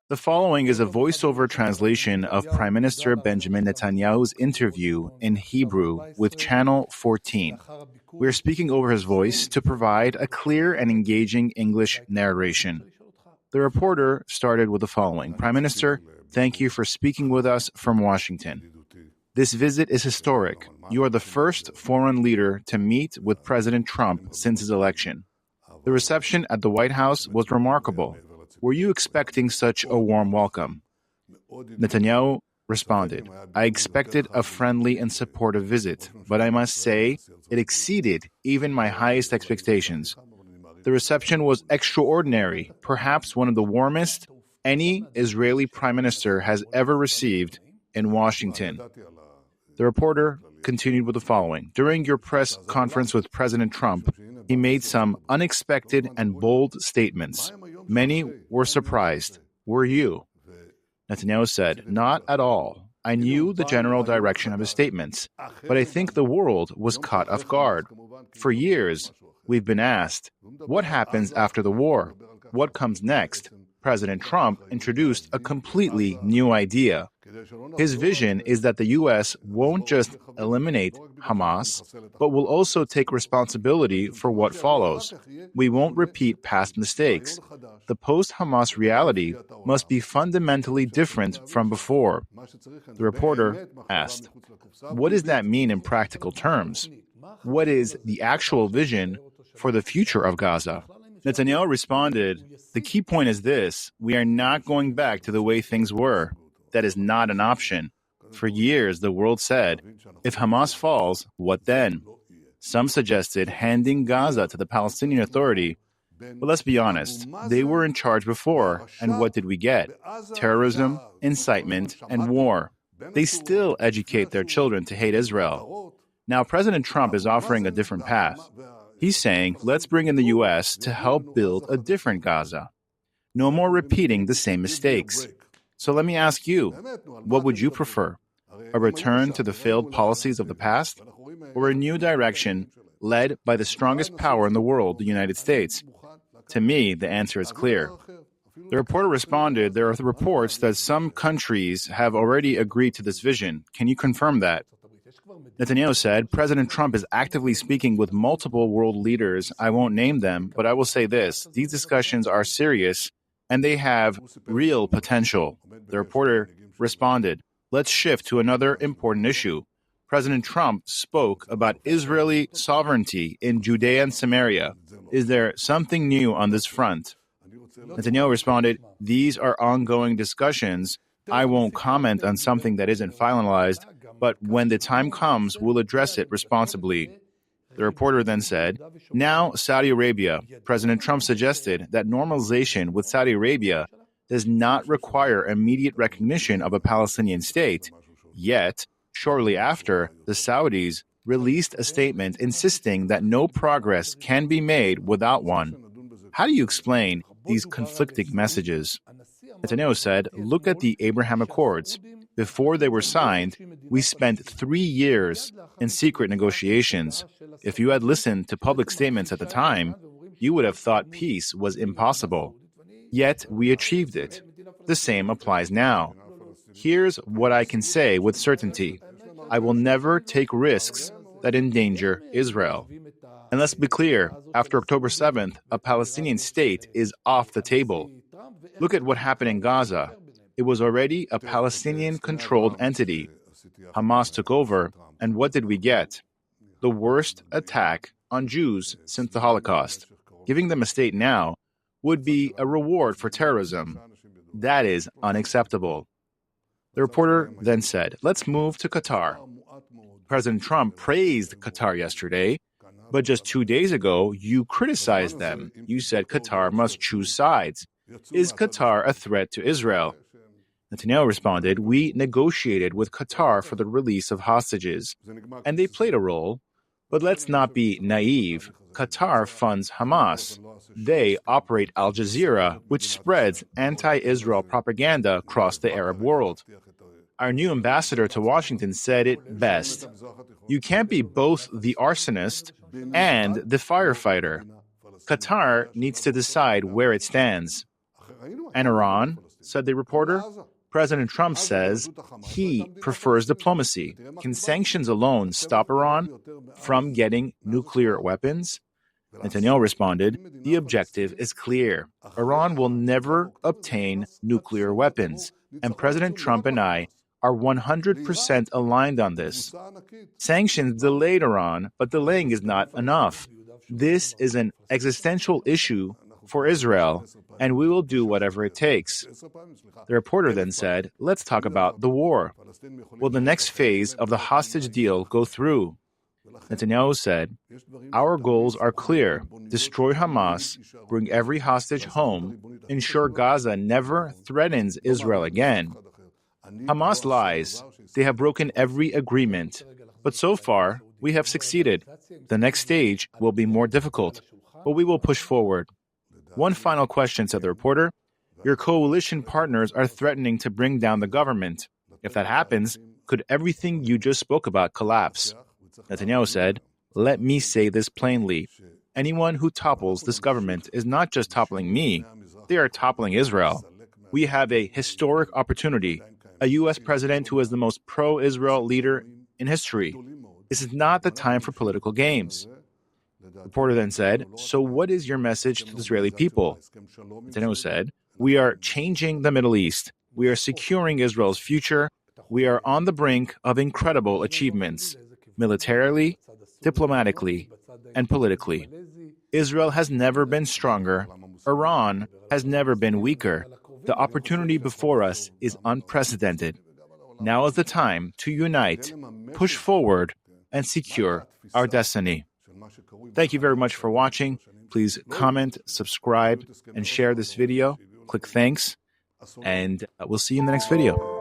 The following is a voiceover translation of Prime Minister Benjamin Netanyahu's interview in Hebrew with Channel 14. We are speaking over his voice to provide a clear and engaging English narration. The reporter started with the following. Prime Minister, thank you for speaking with us from Washington. This visit is historic. You are the first foreign leader to meet with President Trump since his election. The reception at the White House was remarkable. Were you expecting such a warm welcome? Netanyahu responded, I expected a friendly and supportive visit, but I must say it exceeded even my highest expectations. The reception was extraordinary, perhaps one of the warmest any Israeli prime minister has ever received in Washington. The reporter continued with the following. During your press conference with President Trump, he made some unexpected and bold statements. Many were surprised. Were you? Netanyahu said, not at all. I knew the general direction of his statements, but I think the world was caught off guard. For years, we've been asked, what happens after the war? What comes next? President Trump introduced a completely new idea. His vision is that the U.S. won't just eliminate Hamas, but will also take responsibility for what follows. We won't repeat past mistakes. The post-Hamas reality must be fundamentally different from before. The reporter asked, what does that mean in practical terms? What is the actual vision for the future of Gaza? Netanyahu responded, the key point is this, we are not going back to the way things were. That is not an option. For years, the world said, if Hamas falls, what then? Some suggested handing Gaza to the Palestinian Authority. But let's be honest, they were in charge before, and what did we get? Terrorism, incitement, and war. They still educate their children to hate Israel. Now, President Trump is offering a different path. He's saying, let's bring in the U.S. to help build a different Gaza. No more repeating the same mistakes. So let me ask you, what would you prefer? A return to the failed policies of the past? Or a new direction led by the strongest power in the world, the United States? To me, the answer is clear. The reporter responded, there are reports that some countries have already agreed to this vision. Can you confirm that? Netanyahu said, President Trump is actively speaking with multiple world leaders. I won't name them, but I will say this. These discussions are serious, and they have real potential. The reporter responded, let's shift to another important issue. President Trump spoke about Israeli sovereignty in Judea and Samaria. Is there something new on this front? Netanyahu responded, these are ongoing discussions. I won't comment on something that isn't finalized, but when the time comes, we'll address it responsibly. The reporter then said, now Saudi Arabia. President Trump suggested that normalization with Saudi Arabia does not require immediate recognition of a Palestinian state. Yet, shortly after, the Saudis released a statement insisting that no progress can be made without one. How do you explain these conflicting messages? Netanyahu said, look at the Abraham Accords. Before they were signed, we spent 3 years in secret negotiations. If you had listened to public statements at the time, you would have thought peace was impossible. Yet we achieved it. The same applies now. Here's what I can say with certainty. I will never take risks that endanger Israel. And let's be clear, after October 7th, a Palestinian state is off the table. Look at what happened in Gaza. It was already a Palestinian-controlled entity. Hamas took over, and what did we get? The worst attack on Jews since the Holocaust. Giving them a state now would be a reward for terrorism. That is unacceptable. The reporter then said, let's move to Qatar. President Trump praised Qatar yesterday, but just 2 days ago, you criticized them. You said Qatar must choose sides. Is Qatar a threat to Israel? Netanyahu responded, we negotiated with Qatar for the release of hostages, and they played a role. But let's not be naive. Qatar funds Hamas. They operate Al Jazeera, which spreads anti-Israel propaganda across the Arab world. Our new ambassador to Washington said it best. You can't be both the arsonist and the firefighter. Qatar needs to decide where it stands. And Iran? said the reporter. President Trump says he prefers diplomacy. Can sanctions alone stop Iran from getting nuclear weapons? Netanyahu responded, the objective is clear. Iran will never obtain nuclear weapons, and President Trump and I are 100% aligned on this. Sanctions delayed Iran, but delaying is not enough. This is an existential issue for Israel, and we will do whatever it takes. The reporter then said, let's talk about the war. Will the next phase of the hostage deal go through? Netanyahu said, our goals are clear. Destroy Hamas, bring every hostage home, ensure Gaza never threatens Israel again. Hamas lies. They have broken every agreement. But so far, we have succeeded. The next stage will be more difficult, but we will push forward. One final question, said the reporter. Your coalition partners are threatening to bring down the government. If that happens, could everything you just spoke about collapse? Netanyahu said, let me say this plainly. Anyone who topples this government is not just toppling me, they are toppling Israel. We have a historic opportunity, a U.S. president who is the most pro-Israel leader in history. This is not the time for political games. The reporter then said, so what is your message to the Israeli people? Netanyahu said, we are changing the Middle East. We are securing Israel's future. We are on the brink of incredible achievements, militarily, diplomatically, and politically. Israel has never been stronger. Iran has never been weaker. The opportunity before us is unprecedented. Now is the time to unite, push forward, and secure our destiny. Thank you very much for watching. Please comment, subscribe, and share this video. Click thanks, and we'll see you in the next video.